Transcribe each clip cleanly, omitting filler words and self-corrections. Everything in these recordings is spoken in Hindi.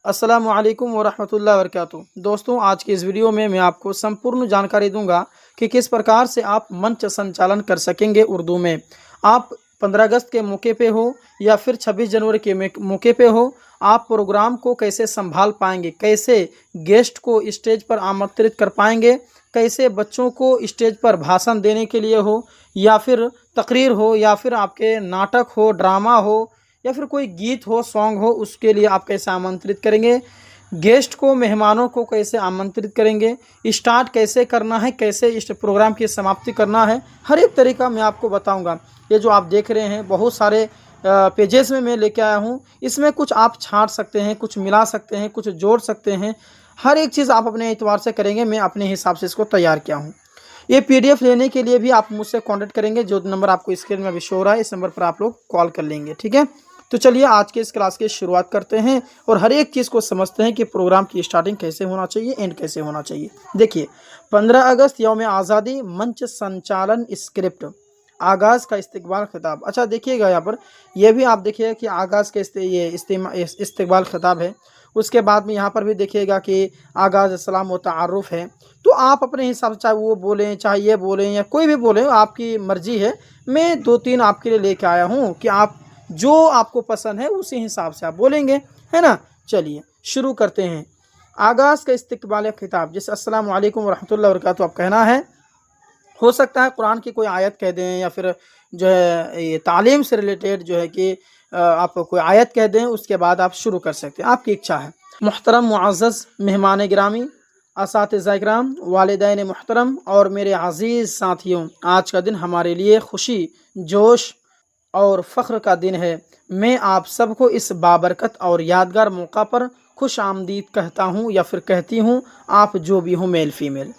अस्सलामु अलैकुम वरहमतुल्लाहि वबरकातुहू। दोस्तों, आज की इस वीडियो में मैं आपको संपूर्ण जानकारी दूंगा कि किस प्रकार से आप मंच संचालन कर सकेंगे उर्दू में। आप 15 अगस्त के मौके पे हो या फिर 26 जनवरी के मौके पे हो, आप प्रोग्राम को कैसे संभाल पाएंगे, कैसे गेस्ट को स्टेज पर आमंत्रित कर पाएंगे, कैसे बच्चों को स्टेज पर भाषण देने के लिए हो या फिर तकरीर हो या फिर आपके नाटक हो, ड्रामा हो या फिर कोई गीत हो, सॉन्ग हो, उसके लिए आप कैसे आमंत्रित करेंगे, गेस्ट को, मेहमानों को कैसे आमंत्रित करेंगे, स्टार्ट कैसे करना है, कैसे इस प्रोग्राम की समाप्ति करना है, हर एक तरीका मैं आपको बताऊंगा। ये जो आप देख रहे हैं बहुत सारे पेजेस में मैं लेके आया हूँ। इसमें कुछ आप छांट सकते हैं, कुछ मिला सकते हैं, कुछ जोड़ सकते हैं। हर एक चीज़ आप अपने एतबार से करेंगे। मैं अपने हिसाब से इसको तैयार किया हूँ। ये PDF लेने के लिए भी आप मुझसे कॉन्टेक्ट करेंगे। जो नंबर आपको स्क्रीन में अभी शो हो रहा है, इस नंबर पर आप लोग कॉल कर लेंगे। ठीक है, तो चलिए आज के इस क्लास की शुरुआत करते हैं और हर एक चीज़ को समझते हैं कि प्रोग्राम की स्टार्टिंग कैसे होना चाहिए, एंड कैसे होना चाहिए। देखिए, 15 अगस्त यौम आज़ादी मंच संचालन स्क्रिप्ट, आगाज़ का इस्तकबाल खिताब। अच्छा देखिएगा, यहाँ पर यह भी आप देखिएगा कि आगाज़ के इस्तकबाल खिताब है। उसके बाद में यहाँ पर भी देखिएगा कि आगाज़ सलाम व तारुफ़ है। तो आप अपने हिसाब से चाहे वो बोलें, चाहे ये बोलें या कोई भी बोलें, आपकी मर्ज़ी है। मैं 2-3 आपके लिए लेके आया हूँ कि आप जो आपको पसंद है उसी हिसाब से आप बोलेंगे, है ना। चलिए शुरू करते हैं। आगाज़ का इस्तकबाल खिताब, जैसे अस्सलामु अलैकुम वरहमतुल्लाहि वबरकातुहू आप कहना है। हो सकता है कुरान की कोई आयत कह दें या फिर जो है ये तालीम से रिलेटेड जो है कि आप कोई आयत कह दें, उसके बाद आप शुरू कर सकते हैं, आपकी इच्छा है। मुहतरम मुअज़्ज़ज़ मेहमान गिरामी, असातिज़ा इकराम, वालिदैन मुहतरम और मेरे अज़ीज़ साथियों, आज का दिन हमारे लिए खुशी, जोश और फ़ख्र का दिन है। मैं आप सबको इस बाबरकत और यादगार मौका पर खुश आमदीद कहता हूँ या फिर कहती हूँ, आप जो भी हो, मेल फीमेल।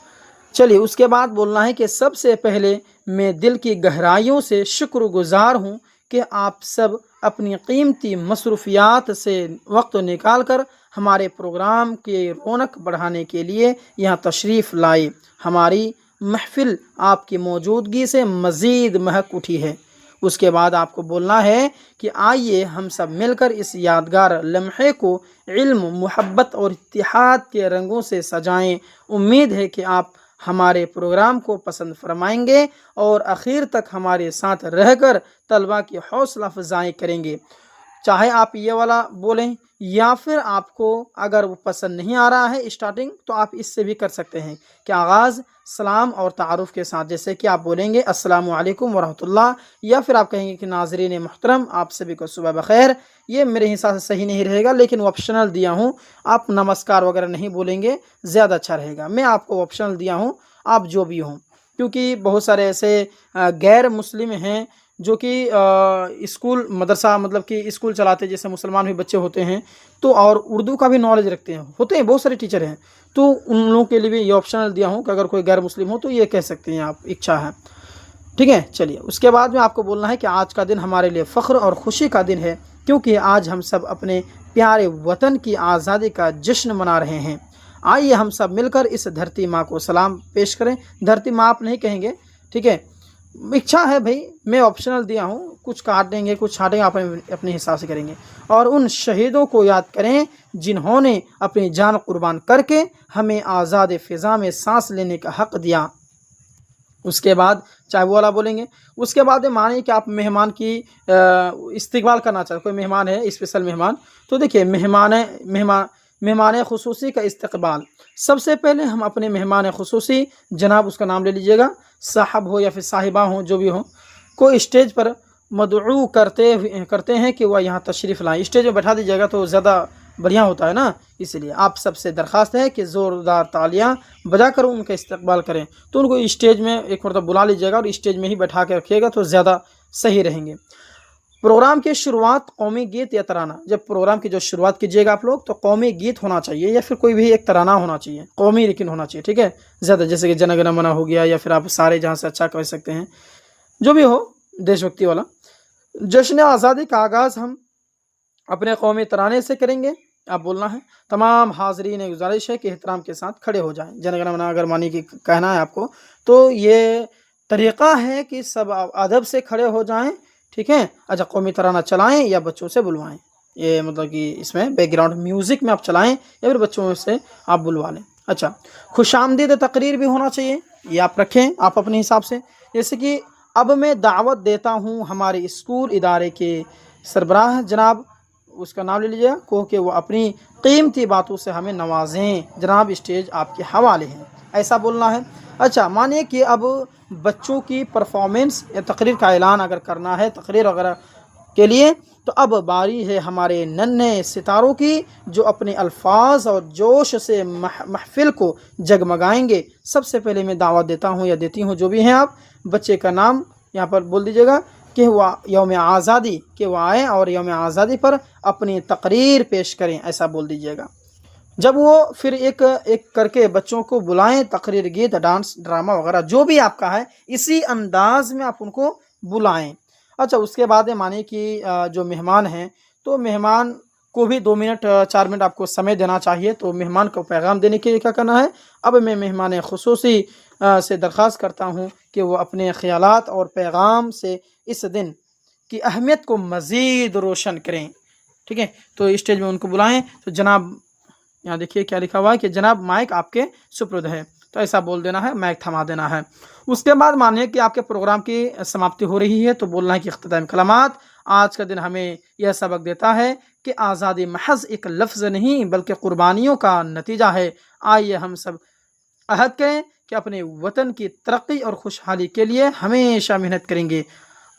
चलिए उसके बाद बोलना है कि सबसे पहले मैं दिल की गहराइयों से शुक्रगुजार हूँ कि आप सब अपनी कीमती मसरूफियात से वक्त निकाल कर हमारे प्रोग्राम के रौनक बढ़ाने के लिए यहाँ तशरीफ़ लाए। हमारी महफ़िल आपकी मौजूदगी से मज़ीद महक उठी है। उसके बाद आपको बोलना है कि आइए हम सब मिलकर इस यादगार लम्हे को इल्म, मोहब्बत और इत्तिहाद के रंगों से सजाएं। उम्मीद है कि आप हमारे प्रोग्राम को पसंद फरमाएंगे और आखिर तक हमारे साथ रहकर तलबा की हौसला अफजाई करेंगे। चाहे आप ये वाला बोलें या फिर आपको अगर वो पसंद नहीं आ रहा है स्टार्टिंग, तो आप इससे भी कर सकते हैं कि आगाज़ सलाम और तारुफ़ के साथ, जैसे कि आप बोलेंगे अस्सलामु अलैकुम वरहमतुल्लाह, या फिर आप कहेंगे कि नाज़रीन मुहतरम, आप सभी को सुबह बखैर। ये मेरे हिसाब से सही नहीं रहेगा, लेकिन ऑप्शनल दिया हूँ। आप नमस्कार वगैरह नहीं बोलेंगे, ज़्यादा अच्छा रहेगा। मैं आपको ऑप्शनल दिया हूँ, आप जो भी हों, क्योंकि बहुत सारे ऐसे गैर मुस्लिम हैं जो कि स्कूल मदरसा मतलब कि स्कूल चलाते, जैसे मुसलमान भी बच्चे होते हैं, तो और उर्दू का भी नॉलेज रखते हैं, होते हैं बहुत सारे टीचर हैं। तो उन लोगों के लिए भी ये ऑप्शनल दिया हूँ कि अगर कोई गैर मुस्लिम हो तो ये कह सकते हैं, आप इच्छा है। ठीक है, चलिए उसके बाद में आपको बोलना है कि आज का दिन हमारे लिए फ़ख्र और ख़ुशी का दिन है, क्योंकि आज हम सब अपने प्यारे वतन की आज़ादी का जश्न मना रहे हैं। आइए हम सब मिलकर इस धरती माँ को सलाम पेश करें। धरती माँ आप नहीं कहेंगे, ठीक है, इच्छा है भाई, मैं ऑप्शनल दिया हूँ। कुछ काट देंगे, कुछ छाटेंगे, आप अपने हिसाब से करेंगे। और उन शहीदों को याद करें जिन्होंने अपनी जान कुर्बान करके हमें आज़ाद फ़िज़ा में सांस लेने का हक़ दिया। उसके बाद चाहे वो वाला बोलेंगे। उसके बाद मानिए कि आप मेहमान की इस्तकबाल करना चाहते, कोई मेहमान है, स्पेशल मेहमान, तो देखिए मेहमान खुसूसी का इस्तकबाल। सबसे पहले हम अपने मेहमान खुसूसी, जनाब उसका नाम ले लीजिएगा, साहब हो या फिर साहिबा हो, जो भी हो, को स्टेज पर मदऊ करते हैं कि वह यहाँ तशरीफ़ लाएँ। स्टेज में बैठा दीजिएगा तो ज़्यादा बढ़िया होता है ना। इसलिए आप सबसे दरख्वास्त है कि ज़ोरदार तालियां बजाकर उनका इस्तकबाल करें। तो उनको स्टेज में एक मतलब बुला लीजिएगा और स्टेज में ही बैठा के रखिएगा तो ज़्यादा सही रहेंगे। प्रोग्राम की शुरुआत कौमी गीत या तराना, जब प्रोग्राम की जो शुरुआत कीजिएगा आप लोग, तो कौमी गीत होना चाहिए या फिर कोई भी एक तराना होना चाहिए, कौमी लेकिन होना चाहिए। ठीक है, ज़्यादा, जैसे कि जन गण मन हो गया, या फिर आप सारे जहाँ से अच्छा कह सकते हैं, जो भी हो, देशभक्ति वाला। जश्न आज़ादी का आगाज़ हम अपने कौमी तराने से करेंगे। आप बोलना है, तमाम हाज़रीन गुजारिश है कि एहतराम के साथ खड़े हो जाएं। जन गण मन अगर मानी कि कहना है आपको, तो ये तरीक़ा है कि सब अदब से खड़े हो जाएं। ठीक है, अच्छा, कौमी तराना चलाएं या बच्चों से बुलवाएं, ये मतलब कि इसमें बैकग्राउंड म्यूज़िक में आप चलाएं या फिर बच्चों से आप बुलवा लें। अच्छा, खुशामदीद तकरीर भी होना चाहिए, ये आप रखें आप अपने हिसाब से। जैसे कि अब मैं दावत देता हूँ हमारे स्कूल इदारे के सरबराह जनाब, उसका नाम ले लीजिएगा को कि वो अपनी कीमती बातों से हमें नवाजें जनाब, स्टेज आपके हवाले हैं, ऐसा बोलना है। अच्छा, मानिए कि अब बच्चों की परफॉर्मेंस या तकरीर का ऐलान अगर करना है तकरीर वगैरह के लिए, तो अब बारी है हमारे नन्हे सितारों की जो अपने अल्फाज और जोश से महफिल को जगमगाएंगे। सबसे पहले मैं दावत देता हूँ या देती हूँ, जो भी हैं आप, बच्चे का नाम यहाँ पर बोल दीजिएगा कि वह यौम आज़ादी के वो आएँ और यौम आज़ादी पर अपनी तकरीर पेश करें, ऐसा बोल दीजिएगा। जब वो फिर एक एक करके बच्चों को बुलाएं, तकरीर, गीत, डांस, ड्रामा वगैरह जो भी आपका है, इसी अंदाज में आप उनको बुलाएं। अच्छा, उसके बाद मानिए कि जो मेहमान हैं, तो मेहमान को भी 2 मिनट 4 मिनट आपको समय देना चाहिए। तो मेहमान को पैगाम देने के लिए क्या करना है, अब मैं मेहमान खुसूसी से दरख्वास्त करता हूँ कि वो अपने ख्यालात और पैगाम से इस दिन की अहमियत को मज़ीद रोशन करें। ठीक है, तो स्टेज में उनको बुलाएं। तो जनाब, यहाँ देखिए क्या लिखा हुआ है कि जनाब माइक आपके सुपुर्द है, तो ऐसा बोल देना है, माइक थमा देना है। उसके बाद मानिए कि आपके प्रोग्राम की समाप्ति हो रही है, तो बोलना है कि इख्तितामी कलमात, आज का दिन हमें यह सबक देता है कि आज़ादी महज एक लफ्ज़ नहीं बल्कि कुर्बानियों का नतीजा है। आइए हम सब अहद करें कि अपने वतन की तरक्की और खुशहाली के लिए हमेशा मेहनत करेंगे।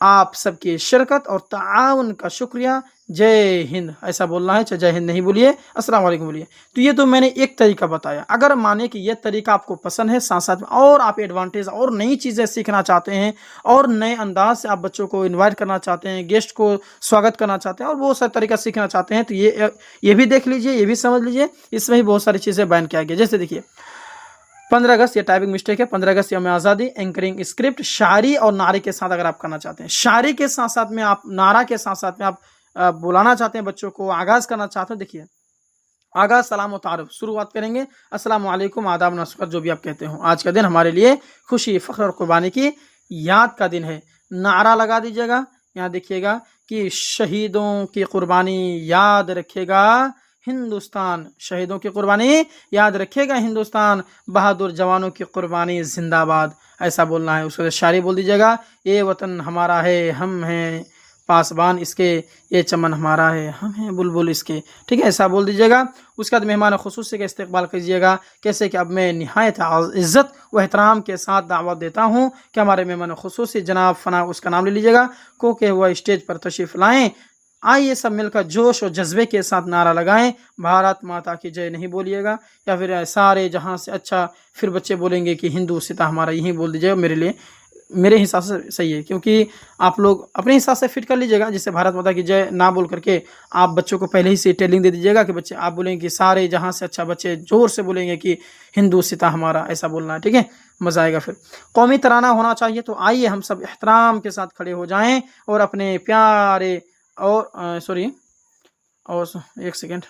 आप सबकी शिरकत और ताउन का शुक्रिया। जय हिंद, ऐसा बोलना है, चाहे जय हिंद नहीं बोलिए, अस्सलाम वालेकुम बोलिए। तो ये तो मैंने एक तरीका बताया। अगर माने कि ये तरीका आपको पसंद है, साथ साथ में और आप एडवांटेज और नई चीज़ें सीखना चाहते हैं और नए अंदाज से आप बच्चों को इन्वाइट करना चाहते हैं, गेस्ट को स्वागत करना चाहते हैं और बहुत सारे तरीका सीखना चाहते हैं, तो ये भी देख लीजिए, ये भी समझ लीजिए। इसमें ही बहुत सारी चीज़ें बयान किया गया। जैसे देखिए 15 अगस्त, ये टाइपिंग मिस्टेक है, 15 अगस्त यौम आज़ादी, एंकरिंग स्क्रिप्ट शायरी और नारे के साथ अगर आप करना चाहते हैं, शायरी के साथ साथ में आप नारा के साथ साथ में आप बुलाना चाहते हैं बच्चों को, आगाज़ करना चाहते हैं, देखिए आगाज़ सलाम व तारुफ, शुरुआत करेंगे अस्सलाम वालेकुम, आदाब, नमस्कार, जो भी आप कहते हो। आज का दिन हमारे लिए खुशी, फ़ख्र और कुर्बानी की याद का दिन है। नारा लगा दीजिएगा, यहाँ देखिएगा कि शहीदों की कुर्बानी याद रखेगा हिंदुस्तान, शहीदों की कुर्बानी याद रखेगा हिंदुस्तान, बहादुर जवानों की कुर्बानी जिंदाबाद, ऐसा बोलना है। उसके बाद शायरी बोल दीजिएगा, ये वतन हमारा है, हम हैं पासबान इसके, ये चमन हमारा है, हम हैं बुलबुल इसके। ठीक है, ऐसा बोल दीजिएगा। उसके बाद मेहमान खुसूसी का इस्तकबाल कीजिएगा, कैसे कि अब मैं निहायत इज़्ज़त व एहतराम के साथ दावत देता हूँ कि हमारे मेहमान खुसूसी जनाब फना, उसका नाम ले लीजिएगा, को के हुआ स्टेज पर तशरीफ़ लाएँ। आइए सब मिलकर जोश और जज्बे के साथ नारा लगाएं, भारत माता की जय नहीं बोलिएगा, या फिर सारे जहां से अच्छा, फिर बच्चे बोलेंगे कि हिंदू सिता हमारा, यही बोल दीजिएगा। मेरे लिए, मेरे हिसाब से सही है, क्योंकि आप लोग अपने हिसाब से फिट कर लीजिएगा। जैसे भारत माता की जय ना बोल करके आप बच्चों को पहले ही से टेलिंग दे दीजिएगा कि बच्चे, आप बोलेंगे कि सारे जहाँ से अच्छा, बच्चे जोर से बोलेंगे कि हिंदू सिता हमारा, ऐसा बोलना है। ठीक है, मज़ा आएगा। फिर कौमी तराना होना चाहिए। तो आइए हम सब एहतराम के साथ खड़े हो जाएँ और अपने प्यारे और एक सेकेंड,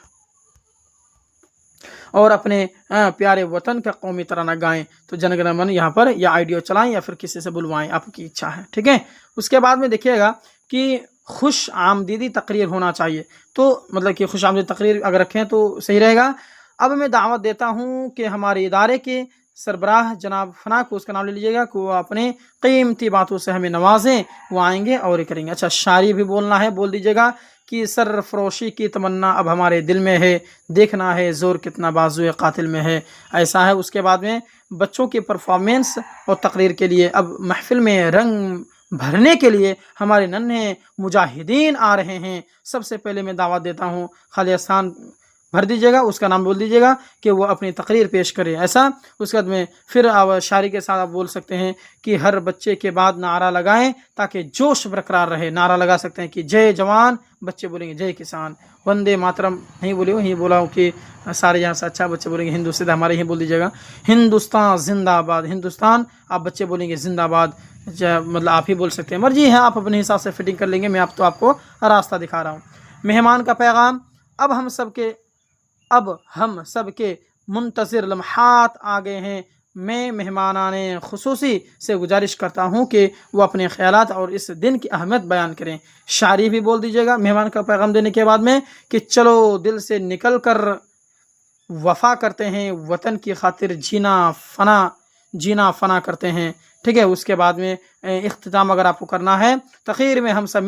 और अपने प्यारे वतन का कौमी तराना गाएं। तो जनगण मन यहाँ पर या ऑडियो चलाएं या फिर किसी से बुलवाएं, आपकी इच्छा है। ठीक है, उसके बाद में देखिएगा कि खुश आमदीदी तकरीर होना चाहिए। तो मतलब कि खुश आमदीदी तकरीर अगर रखें तो सही रहेगा। अब मैं दावत देता हूँ कि हमारे इदारे के सरबराह जनाब फना को, उसका नाम ले लीजिएगा, कि वो अपने कीमती बातों से हमें नवाजें, वो आएंगे और करेंगे। अच्छा, शायरी भी बोलना है, बोल दीजिएगा कि सरफरोशी की तमन्ना अब हमारे दिल में है, देखना है जोर कितना बाजुए कातिल में है, ऐसा है। उसके बाद में बच्चों की परफॉर्मेंस और तकरीर के लिए अब महफिल में रंग भरने के लिए हमारे नन्हे मुजाहिदीन आ रहे हैं। सबसे पहले मैं दावत देता हूँ, खाली स्थान भर दीजिएगा, उसका नाम बोल दीजिएगा कि वो अपनी तकरीर पेश करे, ऐसा। उसके बाद में फिर आप शायरी के साथ आप बोल सकते हैं कि हर बच्चे के बाद नारा लगाएं ताकि जोश बरकरार रहे। नारा लगा सकते हैं कि जय जवान, बच्चे बोलेंगे जय किसान, वंदे मातरम नहीं बोले, यही बोला हूँ कि सारे यहाँ से अच्छा, बच्चे बोलेंगे हिंदू सिद्ध हमारे, यही बोल दीजिएगा हिंदुस्तान जिंदाबाद, हिंदुस्तान आप बच्चे बोलेंगे जिंदाबाद, मतलब आप ही बोल सकते हैं, मर्जी है, आप अपने हिसाब से फिटिंग कर लेंगे। मैं आपको रास्ता दिखा रहा हूँ। मेहमान का पैगाम, अब हम सब के मुंतज़िर लम्हात आ गए हैं। मैं मेहमानाने खुसूसी से गुजारिश करता हूँ कि वो अपने ख़यालात और इस दिन की अहमियत बयान करें। शायरी भी बोल दीजिएगा मेहमान का पैगाम देने के बाद में कि चलो दिल से निकल कर वफ़ा करते हैं, वतन की खातिर जीना फ़ना करते हैं। ठीक है, उसके बाद में इख्तिताम अगर आपको करना है, तख़ीर में हम सब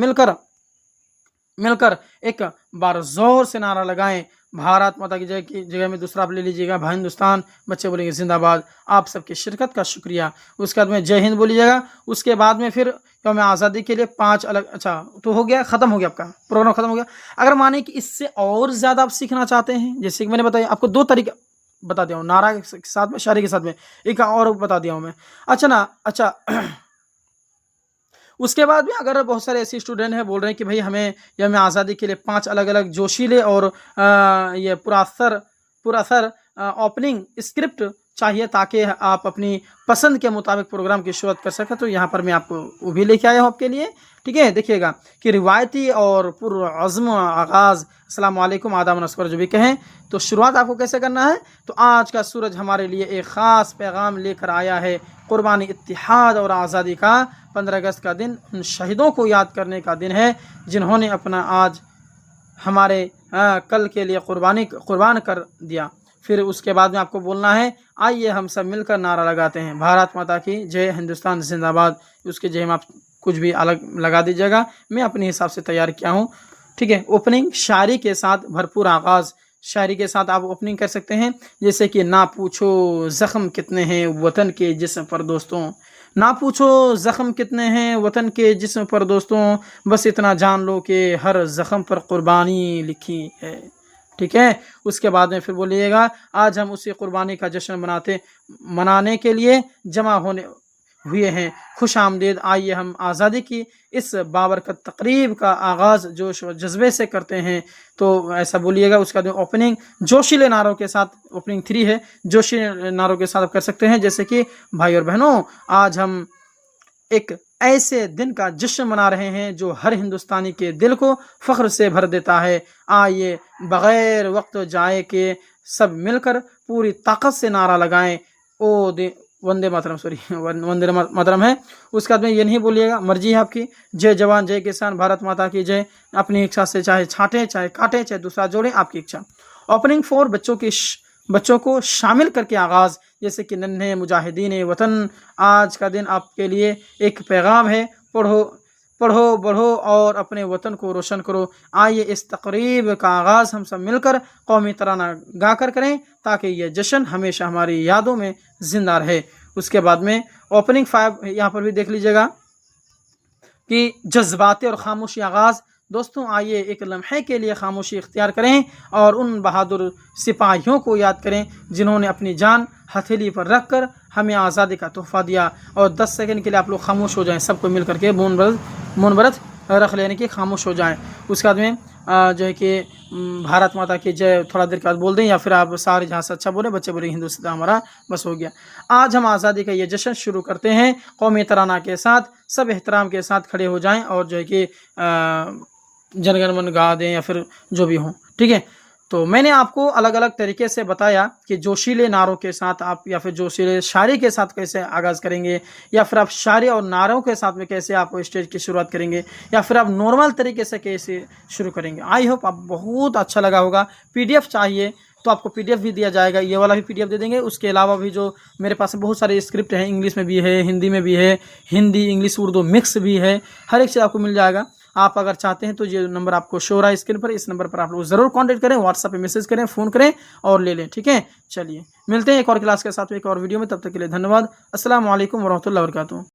मिलकर एक बार ज़ोर से नारा लगाएं, भारत माता की जय की जगह में दूसरा आप ले लीजिएगा भाई हिंदुस्तान, बच्चे बोलेंगे जिंदाबाद। आप सबकी शिरकत का शुक्रिया। उसके बाद में जय हिंद बोलिएगा। उसके बाद में फिर यौम आज़ादी के लिए 5 अलग, अच्छा तो हो गया, ख़त्म हो गया, आपका प्रोग्राम ख़त्म हो गया। अगर माने कि इससे और ज़्यादा आप सीखना चाहते हैं, जैसे कि मैंने बताया आपको 2 तरीके बता दिया हूँ, नारा के साथ में, शायरी के साथ में, एक और बता दिया हूँ मैं। अच्छा उसके बाद भी अगर बहुत सारे ऐसे स्टूडेंट हैं बोल रहे हैं कि भाई हमें यौम आज़ादी के लिए 5 अलग अलग जोशीले और ये पुरअसर ओपनिंग स्क्रिप्ट चाहिए ताकि आप अपनी पसंद के मुताबिक प्रोग्राम की शुरुआत कर सकें, तो यहाँ पर मैं आपको वो भी लेके आया हूँ आपके लिए। ठीक है, देखिएगा कि रिवायती और पुरअज़्म आगाज़, अस्सलाम वालेकुम, आदाब नस्कर जो भी कहें, तो शुरुआत आपको कैसे करना है। तो आज का सूरज हमारे लिए एक ख़ास पैगाम लेकर आया है, कुर्बानी इत्तिहाद और आज़ादी का 15 अगस्त का दिन उन शहीदों को याद करने का दिन है जिन्होंने अपना आज हमारे कल के लिए कुर्बान कर दिया। फिर उसके बाद में आपको बोलना है, आइए हम सब मिलकर नारा लगाते हैं, भारत माता की जय, हिंदुस्तान जिंदाबाद। उसके जय में आप कुछ भी अलग लगा दीजिएगा, मैं अपने हिसाब से तैयार किया हूँ। ठीक है, ओपनिंग शायरी के साथ भरपूर आगाज़, शायरी के साथ आप ओपनिंग कर सकते हैं, जैसे कि ना पूछो ज़ख्म कितने हैं वतन के जिस्म पर दोस्तों, ना पूछो ज़ख्म कितने हैं वतन के जिस्म पर दोस्तों, बस इतना जान लो कि हर ज़ख्म पर कुर्बानी लिखी है। ठीक है, उसके बाद में फिर बोलिएगा, आज हम उसी कुर्बानी का जश्न मनाने के लिए जमा होने हुए हैं, खुश आमदीद, आइए हम आज़ादी की इस बाबरकत तकरीब का आगाज़ जोश व जज्बे से करते हैं। तो ऐसा बोलिएगा। उसके बाद ओपनिंग जोशीले नारों के साथ, ओपनिंग 3 है, जोशीले नारों के साथ आप कर सकते हैं, जैसे कि भाई और बहनों, आज हम एक ऐसे दिन का जश्न मना रहे हैं जो हर हिंदुस्तानी के दिल को फ़ख्र से भर देता है। आइए बग़ैर वक्त जाए के सब मिलकर पूरी ताकत से नारा लगाएं, वंदे मातरम, वंदे मातरम है। उसके बाद में ये नहीं बोलिएगा, मर्जी है आपकी, जय जवान जय किसान, भारत माता की जय। अपनी इच्छा से चाहे छाटें, चाहे काटें, चाहे दूसरा जोड़ें, आपकी इच्छा। ओपनिंग 4 बच्चों को शामिल करके आगाज़, जैसे कि नन्हे मुजाहिदीन वतन, आज का दिन आपके लिए एक पैगाम है, पढ़ो बढ़ो और अपने वतन को रोशन करो। आइए इस तकरीब का आगाज़ हम सब मिलकर कौमी तराना गाकर करें ताकि ये जश्न हमेशा हमारी यादों में ज़िंदा रहे। उसके बाद में ओपनिंग 5 यहाँ पर भी देख लीजिएगा कि जज्बाते और खामोशी आगाज़। दोस्तों आइए एक लम्हे के लिए खामोशी इख्तियार करें और उन बहादुर सिपाहियों को याद करें जिन्होंने अपनी जान हथेली पर रख कर हमें आज़ादी का तोहफ़ा दिया। और 10 सेकंड के लिए आप लोग खामोश हो जाएं, सबको मिल करके मौन व्रत रख लेने की खामोश हो जाएं। उसके बाद में जो है कि भारत माता की जय थोड़ा देर के बाद बोल दें, या फिर आप सारे जहाँ से अच्छा बोले, बच्चे बोले हिंदुस्तान हमारा, बस हो गया। आज हम आज़ादी का ये जश्न शुरू करते हैं कौमी तराना के साथ, सब एहतराम के साथ खड़े हो जाएं और जो है कि जनगण मन गा दें या फिर जो भी हो। ठीक है, तो मैंने आपको अलग अलग तरीके से बताया कि जोशीले नारों के साथ आप, या फिर जोशीले शायरी के साथ कैसे आगाज़ करेंगे, या फिर आप शायरी और नारों के साथ में कैसे आप स्टेज की शुरुआत करेंगे, या फिर आप नॉर्मल तरीके से कैसे शुरू करेंगे। आई होप आप बहुत अच्छा लगा होगा। PDF चाहिए तो आपको PDF भी दिया जाएगा, ये वाला भी PDF दे देंगे। उसके अलावा भी जो मेरे पास बहुत सारे स्क्रिप्ट हैं, इंग्लिश में भी है, हिंदी में भी है, हिंदी इंग्लिश उर्दू मिक्स भी है, हर एक चीज़ आपको मिल जाएगा। आप अगर चाहते हैं तो ये नंबर आपको शो हो रहा है स्क्रीन पर, इस नंबर पर आप लोग ज़रूर कांटेक्ट करें, व्हाट्सएप पे मैसेज करें, फ़ोन करें और ले लें। ठीक है, चलिए मिलते हैं एक और क्लास के साथ, एक और वीडियो में। तब तक के लिए धन्यवाद। अस्सलाम वालेकुम वरहमतुल्लाहि वबरकातुहू।